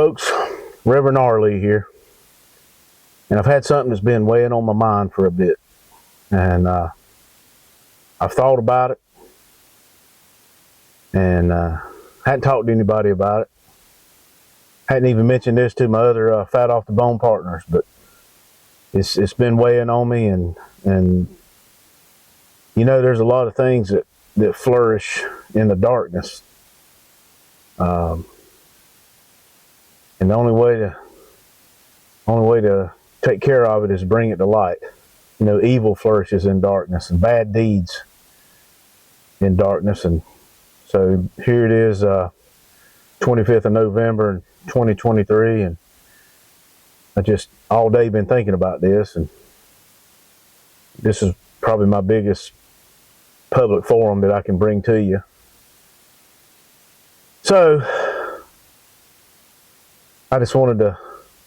folks, Reverend Arley here, and I've had something that's been weighing on my mind for a bit, and I've thought about it, and hadn't talked to anybody about it. Hadn't even mentioned this to my other Fat Off the Bone partners, but it's been weighing on me, and you know, there's a lot of things that flourish in the darkness. And the only way to take care of it is bring it to light. You know, evil flourishes in darkness, and bad deeds in darkness. And so here it is, 25th of November, 2023, and I just all day been thinking about this, and this is probably my biggest public forum that I can bring to you. So I just wanted to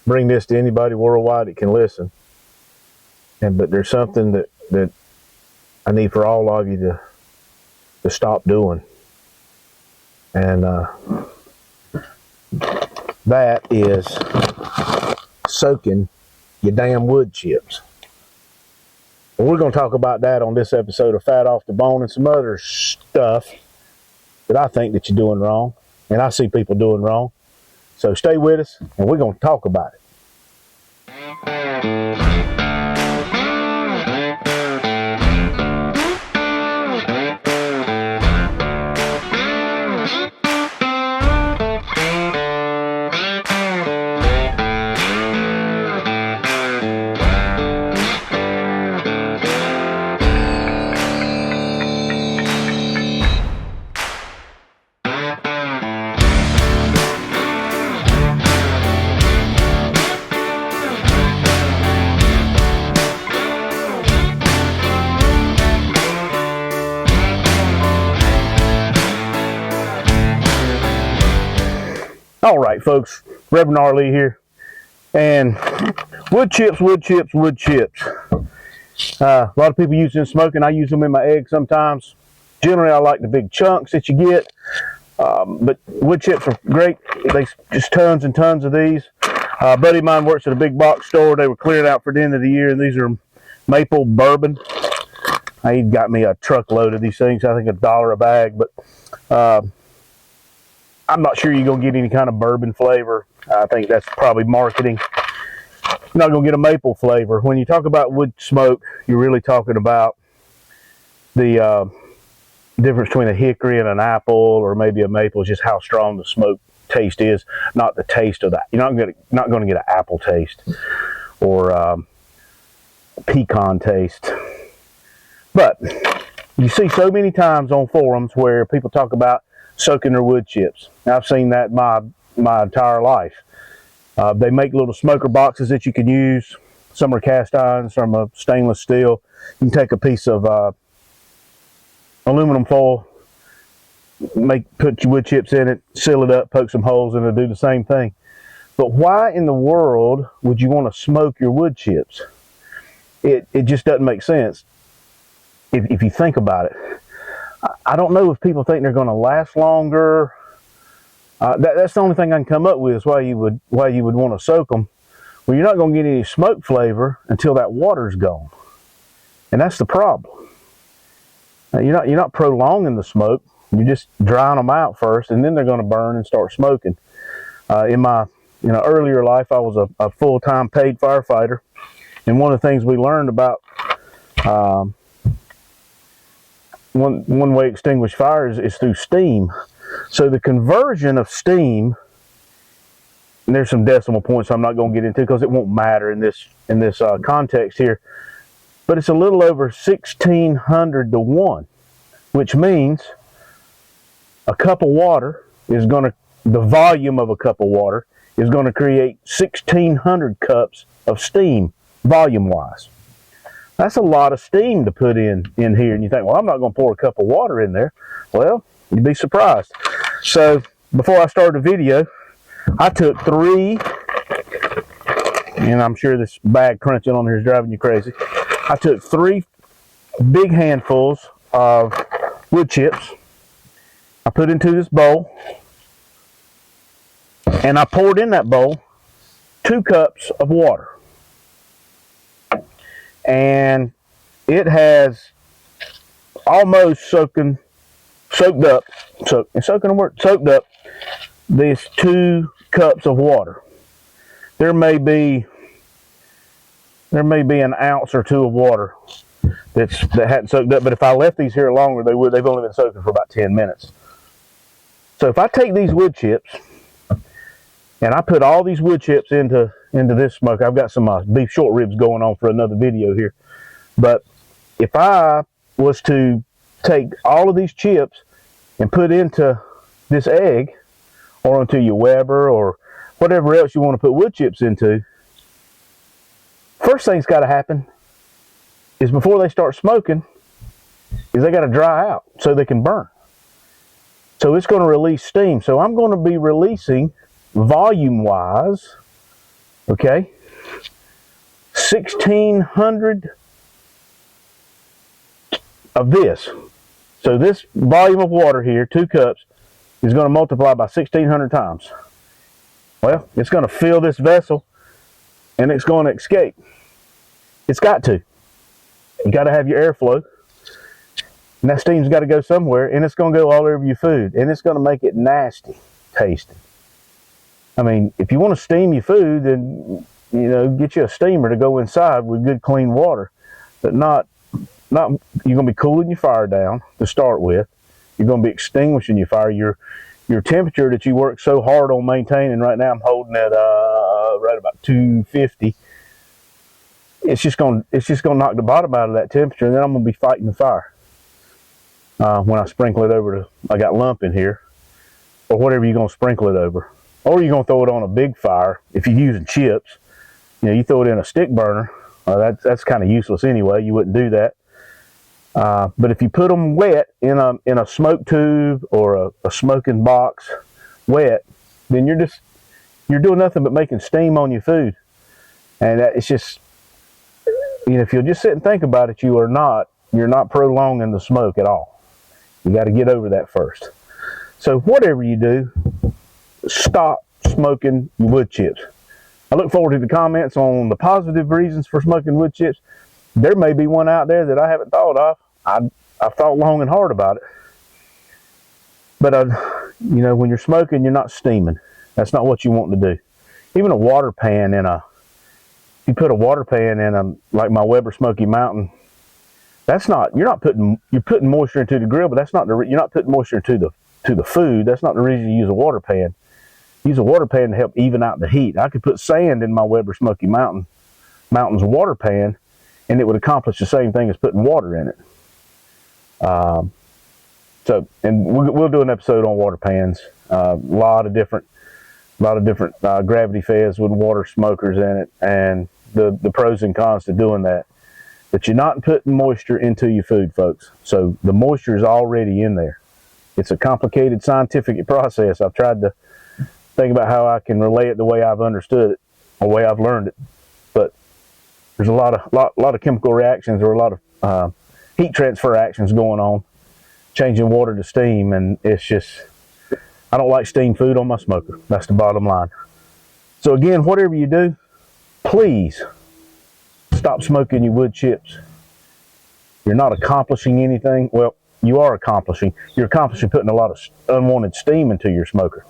bring this to anybody worldwide that can listen. But there's something that I need for all of you to stop doing. And that is soaking your damn wood chips. And we're going to talk about that on this episode of Fat Off the Bone, and some other stuff that I think that you're doing wrong, and I see people doing wrong. So stay with us, and we're going to talk about it. All right, folks, Reverend Arley here, and wood chips. A lot of people use them in smoking. I use them in my eggs sometimes. Generally, I like the big chunks that you get, but wood chips are great. They just tons and tons of these. A buddy of mine works at a big box store. They were cleared out for the end of the year, and these are maple bourbon. He got me a truckload of these things. I think $1 a bag, but I'm not sure you're going to get any kind of bourbon flavor. I think that's probably marketing. You're not going to get a maple flavor. When you talk about wood smoke, you're really talking about the difference between a hickory and an apple, or maybe a maple, is just how strong the smoke taste is, not the taste of that. You're not going to get an apple taste or pecan taste. But you see so many times on forums where people talk about soaking their wood chips. I've seen that my entire life. They make little smoker boxes that you can use. Some are cast iron, some are stainless steel. You can take a piece of aluminum foil, put your wood chips in it, seal it up, poke some holes in it, do the same thing. But why in the world would you want to smoke your wood chips? It just doesn't make sense if you think about it. I don't know if people think they're going to last longer. That's the only thing I can come up with is why you would want to soak them. Well, you're not going to get any smoke flavor until that water's gone, and that's the problem. You're not prolonging the smoke. You're just drying them out first, and then they're going to burn and start smoking. In my earlier life, I was a full-time paid firefighter, and one of the things we learned about one way to extinguish fires is through steam. So the conversion of steam, and there's some decimal points I'm not going to get into because it won't matter in this context here, but it's a little over 1,600 to 1, which means a cup of water is going to, the volume of a cup of water is going to create 1,600 cups of steam, volume-wise. That's a lot of steam to put in here. And you think, well, I'm not going to pour a cup of water in there. Well, you'd be surprised. So before I started the video, I took 3, and I'm sure this bag crunching on here is driving you crazy. I took 3 big handfuls of wood chips. I put into this bowl. And I poured in that bowl 2 cups of water. And it has almost soaked up these 2 cups of water. There may be an ounce or 2 of water that hadn't soaked up, but if I left these here longer, they've only been soaking for about 10 minutes. So if I take these wood chips and I put all these wood chips into this smoker, I've got some beef short ribs going on for another video here, but if I was to take all of these chips and put into this egg, or into your Weber, or whatever else you want to put wood chips into, first thing's got to happen is before they start smoking is they got to dry out so they can burn. So it's going to release steam. So I'm going to be releasing, volume-wise, okay, 1,600 of this. So this volume of water here, 2 cups, is going to multiply by 1,600 times. Well, it's going to fill this vessel and it's going to escape. It's got to. You got to have your airflow. And that steam's got to go somewhere, and it's going to go all over your food, and it's going to make it nasty tasting. I mean, if you want to steam your food, then, you know, get you a steamer to go inside with good clean water. But not you're going to be cooling your fire down to start with. You're going to be extinguishing your fire. Your temperature that you work so hard on maintaining, right now I'm holding at right about 250. It's just going to knock the bottom out of that temperature, and then I'm going to be fighting the fire. When I sprinkle it over to, I got lump in here, or whatever you're going to sprinkle it over. Or you're going to throw it on a big fire. If you're using chips, you know, you throw it in a stick burner, that's kind of useless anyway. You wouldn't do that. But if you put them wet in a smoke tube or a smoking box, wet, then you're doing nothing but making steam on your food. And it's just, you know, if you'll just sit and think about it, you're not prolonging the smoke at all. You got to get over that first. So whatever you do, stop smoking wood chips. I look forward to the comments on the positive reasons for smoking wood chips. There may be one out there that I haven't thought of. I've thought long and hard about it. But, you know, when you're smoking, you're not steaming. That's not what you want to do. Even a water pan you put a water pan in like my Weber Smoky Mountain, you're putting moisture into the grill, but you're not putting moisture to the food. That's not the reason you use a water pan. Use a water pan to help even out the heat. I could put sand in my Weber Smoky Mountain's water pan, and it would accomplish the same thing as putting water in it. And we'll do an episode on water pans. A lot of different gravity feds with water smokers in it, and the pros and cons to doing that. But you're not putting moisture into your food, folks. So the moisture is already in there. It's a complicated scientific process. I've tried to think about how I can relay it the way I've understood it, or the way I've learned it. But there's a lot of chemical reactions, or a lot of heat transfer actions going on, changing water to steam, and it's just, I don't like steamed food on my smoker. That's the bottom line. So again, whatever you do, please stop smoking your wood chips. You're not accomplishing anything. Well, you are accomplishing. You're accomplishing putting a lot of unwanted steam into your smoker.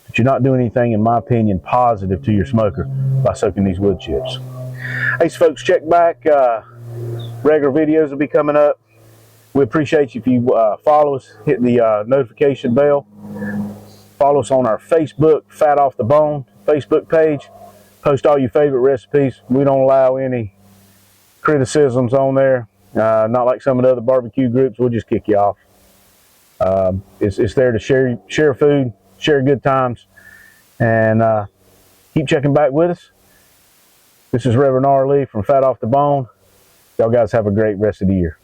But you're not doing anything, in my opinion, positive to your smoker by soaking these wood chips. Hey, folks, check back. Regular videos will be coming up. We appreciate you if you follow us, hit the notification bell. Follow us on our Facebook, Fat Off the Bone Facebook page. Post all your favorite recipes. We don't allow any criticisms on there. Not like some of the other barbecue groups. We'll just kick you off. It's there to share food, share good times, and keep checking back with us. This is Reverend R. Lee from Fat Off the Bone. Y'all guys have a great rest of the year.